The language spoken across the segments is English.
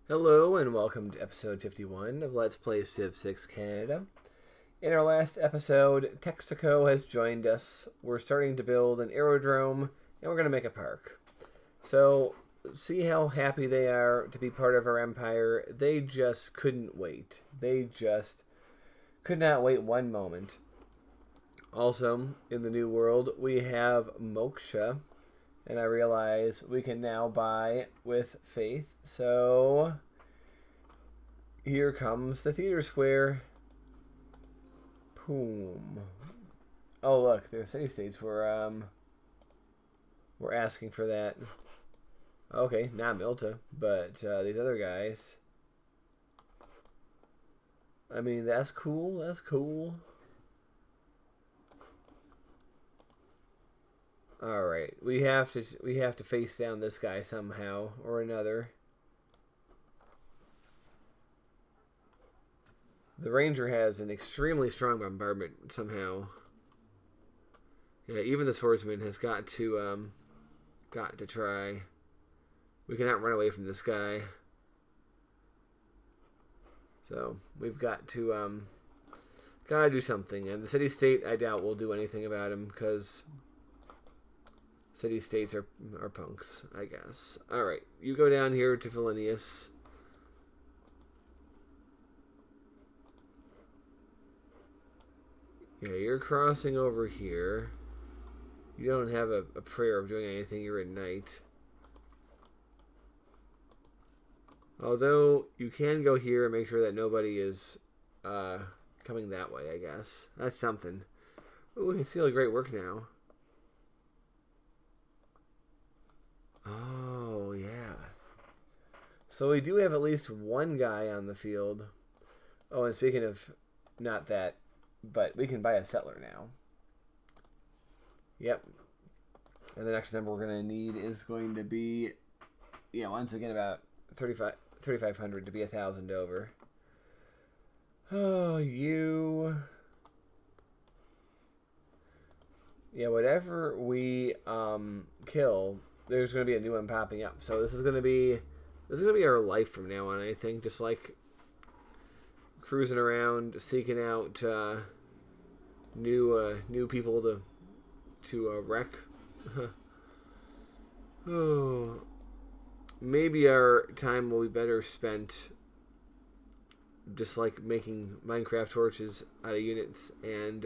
Hello and welcome to episode 51 of Let's Play Civ 6 Canada. In our last episode, Texaco has joined us. We're starting to build an aerodrome and we're going to make a park. So, see how happy they are to be part of our empire. They just couldn't wait. They just could not wait one moment. Also, in the new world, we have Moksha. And I realize we can now buy with faith. So here comes the theater square. Boom. Oh look, the city states were asking for that. Okay, not Milta, but these other guys. I mean, that's cool. That's cool. All right, we have to face down this guy somehow or another. The Ranger has an extremely strong bombardment somehow. Yeah, even the Swordsman has got to try. We cannot run away from this guy. So we've got to gotta do something. And the city state, I doubt will do anything about him because city states are punks, I guess. Alright, you go down here to Vilnius. Yeah, you're crossing over here. You don't have a prayer of doing anything, you're at night. Although, you can go here and make sure that nobody is coming that way, I guess. That's something. Ooh, we can see all the great work now. Oh, yeah. So we do have at least one guy on the field. Oh, and speaking of not that, but we can buy a settler now. Yep. And the next number we're going to need is going to be, yeah, once again about 3,500 to be 1,000 over. Oh, you... Yeah, whatever we kill, there's going to be a new one popping up. So this is going to be our life from now on, I think. Just like cruising around, seeking out new people to wreck. Oh, maybe our time will be better spent just like making Minecraft torches out of units. And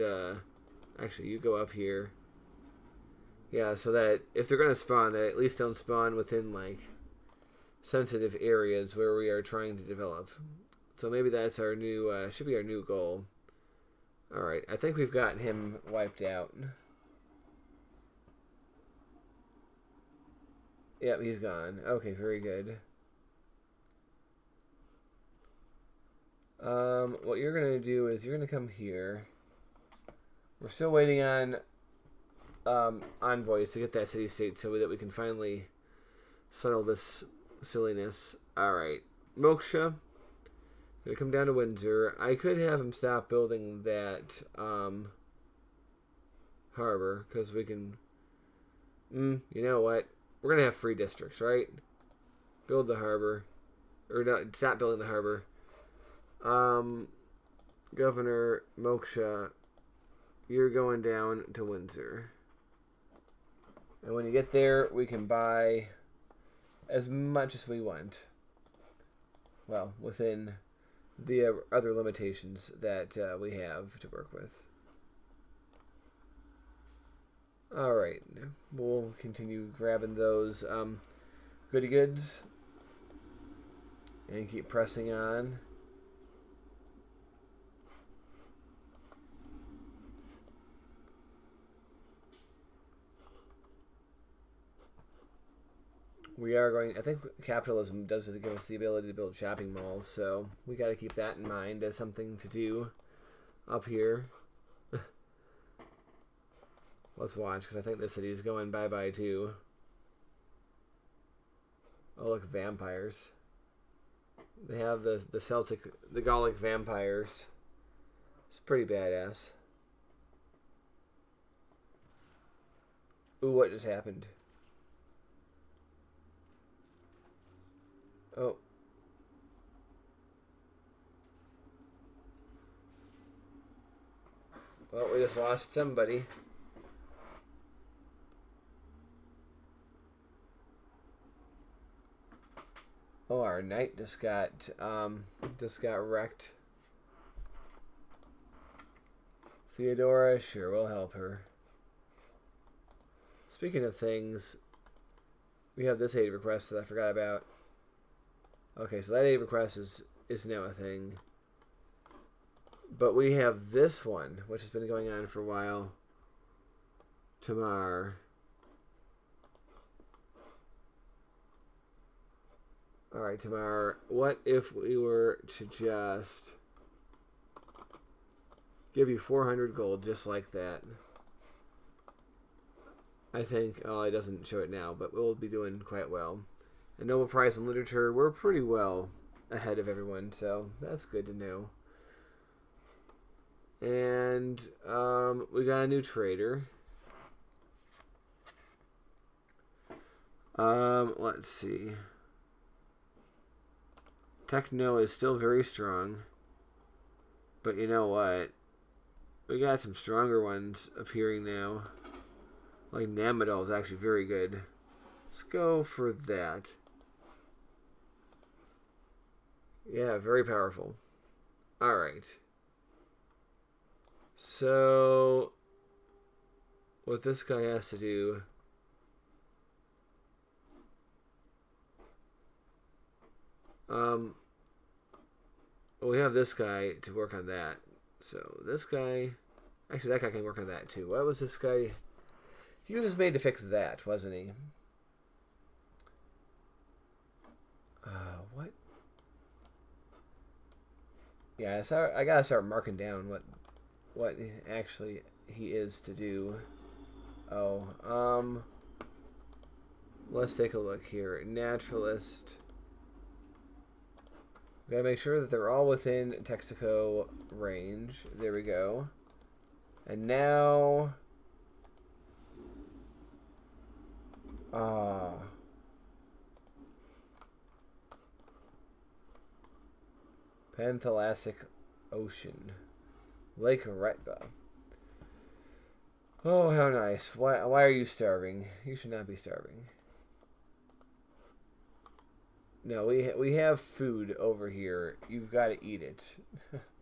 actually, you go up here. Yeah, so that if they're going to spawn, they at least don't spawn within, like, sensitive areas where we are trying to develop. So maybe that's our new, should be our new goal. Alright, I think we've gotten him wiped out. Yep, he's gone. Okay, very good. What you're going to do is you're going to come here. We're still waiting on envoys to get that city state so that we can finally settle this silliness. Alright. Moksha. Gonna come down to Windsor. I could have him stop building that harbor because we can. You know what? We're gonna have free districts, right? Build the harbor, or no, stop building the harbor. Governor Moksha, you're going down to Windsor. And when you get there, we can buy as much as we want. Well, within the other limitations that we have to work with. Alright, we'll continue grabbing those goody goods and keep pressing on. We are going, I think capitalism does give us the ability to build shopping malls, so we got to keep that in mind as something to do up here. Let's watch, because I think the city is going bye-bye too. Oh, look, vampires. They have the Gallic vampires. It's pretty badass. Ooh, what just happened? Oh. Well, we just lost somebody. Oh, our knight just got wrecked. Theodora, sure, we'll help her. Speaking of things, we have this aid request that I forgot about. Okay, so that aid request is now a thing. But we have this one, which has been going on for a while. Tamar. Alright, Tamar, what if we were to just give you 400 gold just like that? I think, oh, it doesn't show it now, but we'll be doing quite well. A Nobel Prize in Literature, we're pretty well ahead of everyone, so that's good to know. And we got a new trader. Let's see. Techno is still very strong. But you know what? We got some stronger ones appearing now. Like Namadol is actually very good. Let's go for that. Yeah, very powerful. Alright. So, what this guy has to do... well, we have this guy to work on that. So, this guy... Actually, that guy can work on that too. What was this guy... He was made to fix that, wasn't he? What? Yeah, I gotta start marking down what actually he is to do. Oh, let's take a look here. Naturalist. We gotta make sure that they're all within Texaco range. There we go. And now... Panthalastic Ocean. Lake Retba. Oh, how nice. Why are you starving? You should not be starving. No, we have food over here. You've got to eat it.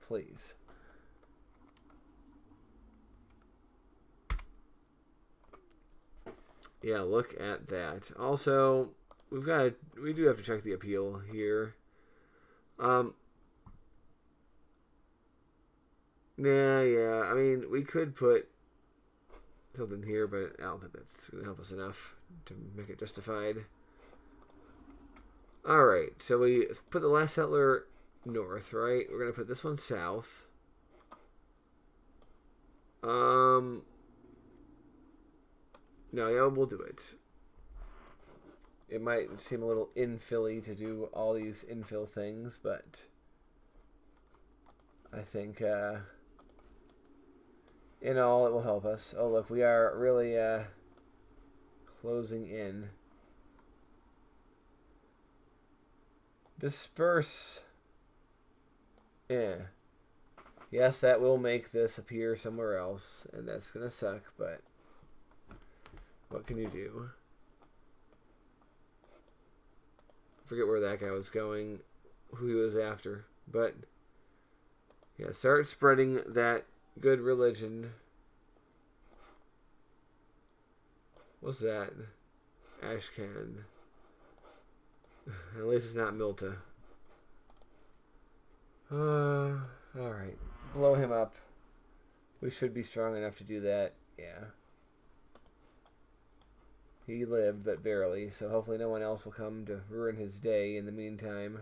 Please. Yeah, look at that. Also, we do have to check the appeal here. Yeah. I mean, we could put something here, but I don't think that's going to help us enough to make it justified. Alright, so we put the last settler north, right? We're going to put this one south. No, yeah, we'll do it. It might seem a little infilly to do all these infill things, but I think in all it will help us. Oh, look, we are really closing in. Disperse. Yeah. Yes, that will make this appear somewhere else, and that's gonna suck, but what can you do? I forget where that guy was going, who he was after, but yeah, start spreading that good religion. What's that? Ashcan. At least it's not Milta. Alright. Blow him up. We should be strong enough to do that. Yeah. He lived, but barely, so hopefully no one else will come to ruin his day in the meantime.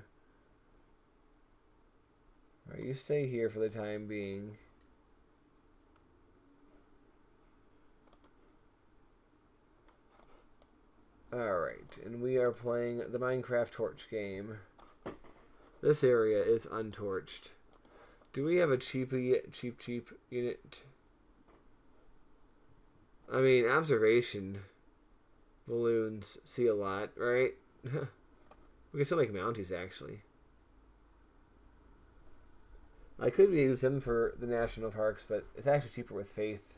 Alright, you stay here for the time being. Alright, and we are playing the Minecraft Torch game. This area is untorched. Do we have a cheap unit? I mean, observation balloons see a lot, right? We can still make Mounties, actually. I could use him for the national parks, but it's actually cheaper with Faith.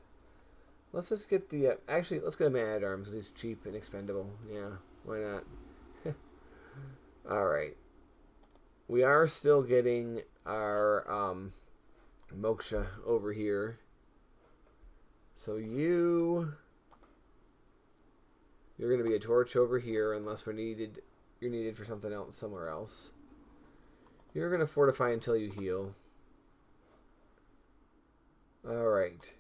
Let's just get the... actually, let's get a Man-at-Arms because he's cheap and expendable. Yeah, why not? Alright. We are still getting our Moksha over here. So you're going to be a torch over here unless you're needed for something else somewhere else. You're going to fortify until you heal. Alright.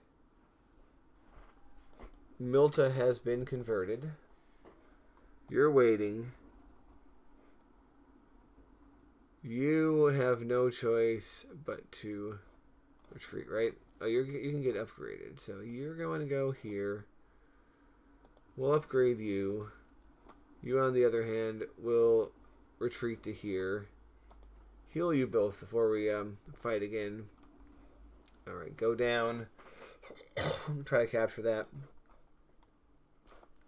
Milta has been converted. You're waiting. You have no choice but to retreat, right? Oh, you can get upgraded. So you're going to go here. We'll upgrade you. You, on the other hand, will retreat to here. Heal you both before we fight again. Alright, go down. Try to capture that.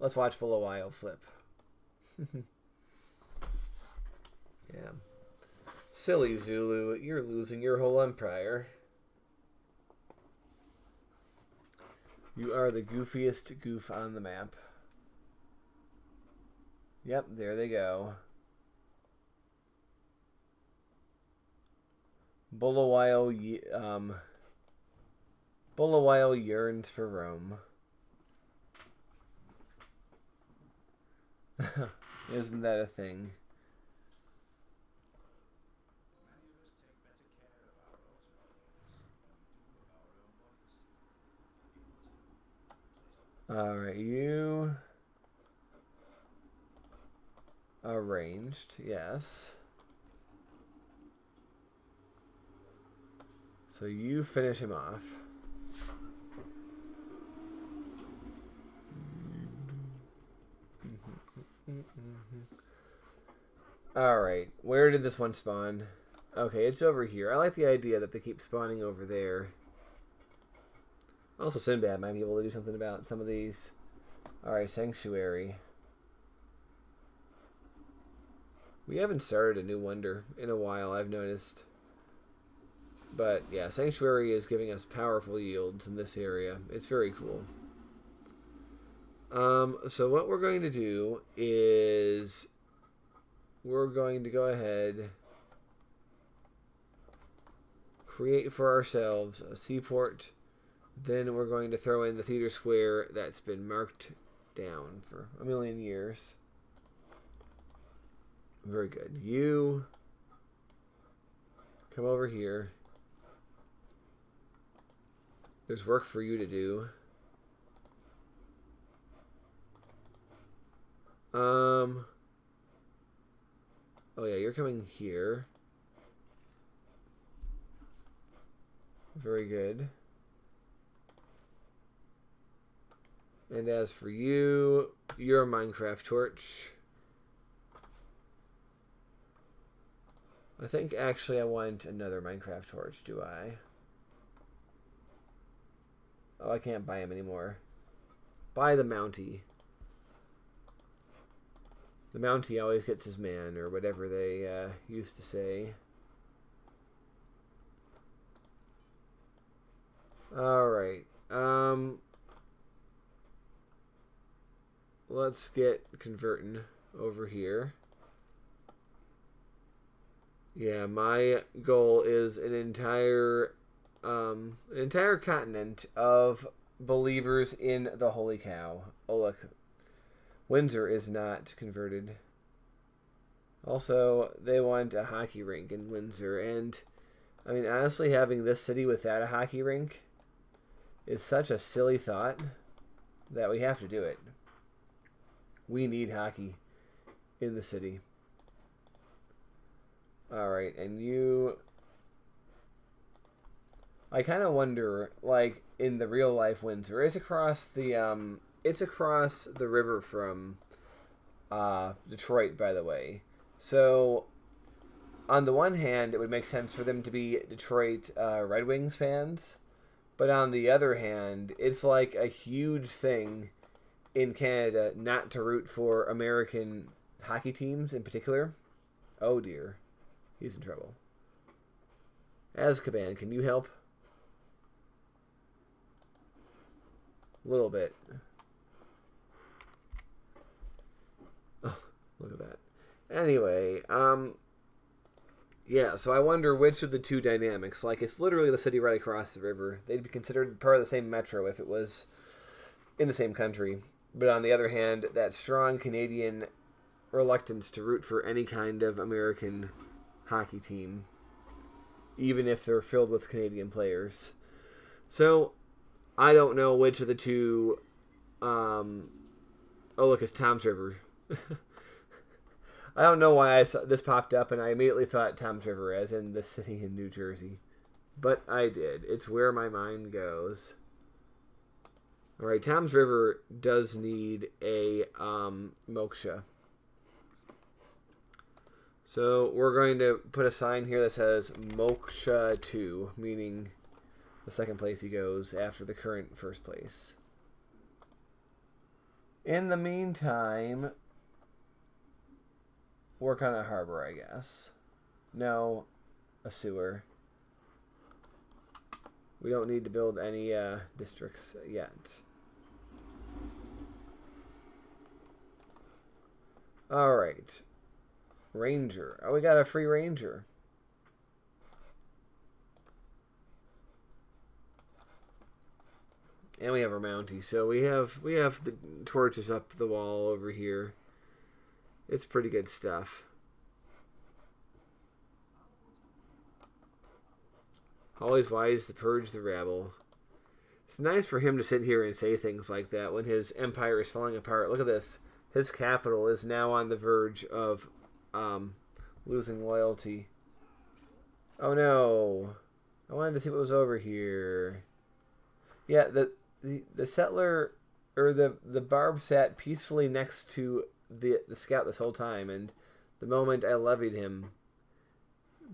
Let's watch Bulawayo flip. Yeah. Silly Zulu, you're losing your whole empire. You are the goofiest goof on the map. Yep, there they go. Bulawayo yearns for Rome. Isn't that a thing? Alright, you arranged, yes. So you finish him off. Alright, where did this one spawn? Okay, it's over here. I like the idea that they keep spawning over there. Also, Sinbad might be able to do something about some of these. Alright, Sanctuary. We haven't started a new wonder in a while, I've noticed. But, yeah, Sanctuary is giving us powerful yields in this area. It's very cool. So what we're going to do is... we're going to go ahead... create for ourselves a seaport. Then we're going to throw in the theater square that's been marked down for 1,000,000 years. Very good. You come over here. There's work for you to do. Oh yeah, you're coming here. Very good. And as for you, you're a Minecraft torch. I think actually I want another Minecraft torch, do I? Oh, I can't buy him anymore. Buy the Mountie. The Mountie always gets his man, or whatever they used to say. Alright. Let's get converting over here. Yeah, my goal is an entire continent of believers in the Holy Cow. Oh look, Windsor is not converted. Also, they want a hockey rink in Windsor, and I mean, honestly, having this city without a hockey rink is such a silly thought that we have to do it. We need hockey in the city. Alright, and you... I kind of wonder, like, in the real life Windsor, it's across the river from Detroit, by the way. So, on the one hand, it would make sense for them to be Detroit Red Wings fans, but on the other hand, it's like a huge thing in Canada not to root for American hockey teams in particular. Oh dear. He's in trouble. Azkaban, can you help? A little bit. Oh, look at that. Anyway, yeah, so I wonder which of the two dynamics, like it's literally the city right across the river. They'd be considered part of the same metro if it was in the same country. But on the other hand, that strong Canadian reluctance to root for any kind of American hockey team, even if they're filled with Canadian players. So, I don't know which of the two... oh, look, it's Tom's River. I don't know why this popped up, and I immediately thought Tom's River, as in the city in New Jersey. But I did. It's where my mind goes. Alright, Tom's River does need a moksha. So we're going to put a sign here that says Moksha 2, meaning the second place he goes after the current first place. In the meantime, work on a harbor, I guess. No, a sewer. We don't need to build any districts yet. Alright. Ranger. Oh, we got a free ranger. And we have our Mountie. So we have the torches up the wall over here. It's pretty good stuff. Always wise to purge the rabble. It's nice for him to sit here and say things like that when his empire is falling apart. Look at this. His capital is now on the verge of losing loyalty. Oh no. I wanted to see what was over here. Yeah, the settler, or the barb sat peacefully next to the scout this whole time, and the moment I levied him,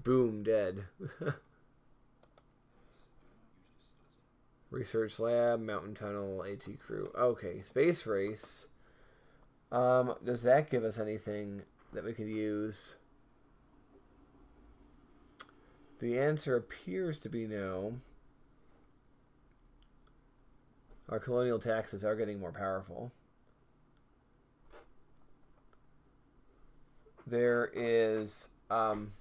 boom, dead. Research lab, mountain tunnel, AT crew. Okay, space race. Does that give us anything that we could use? The answer appears to be no. Our colonial taxes are getting more powerful. There is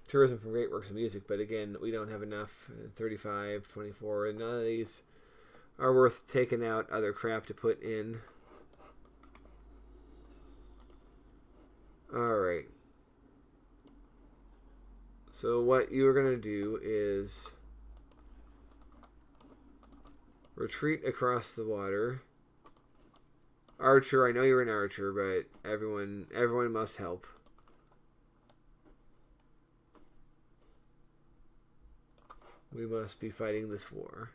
tourism from great works of music, but again, we don't have enough. 35, 24, and none of these are worth taking out other crap to put in. Alright. So what you're going to do is retreat across the water. Archer, I know you're an archer, but everyone must help. We must be fighting this war.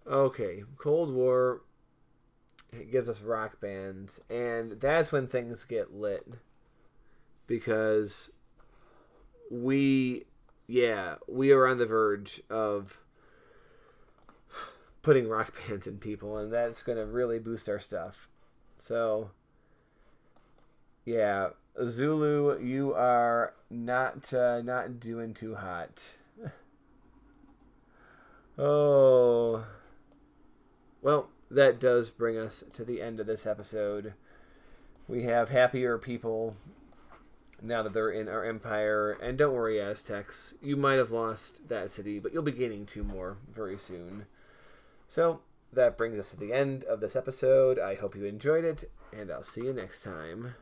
Okay, Cold War, it gives us rock bands, and that's when things get lit. Because we are on the verge of putting rock bands in people, and that's going to really boost our stuff. So, yeah, Zulu, you are not doing too hot. Oh. Well, that does bring us to the end of this episode. We have happier people now that they're in our empire. And don't worry, Aztecs, you might have lost that city, but you'll be gaining 2 more very soon. So, that brings us to the end of this episode. I hope you enjoyed it, and I'll see you next time.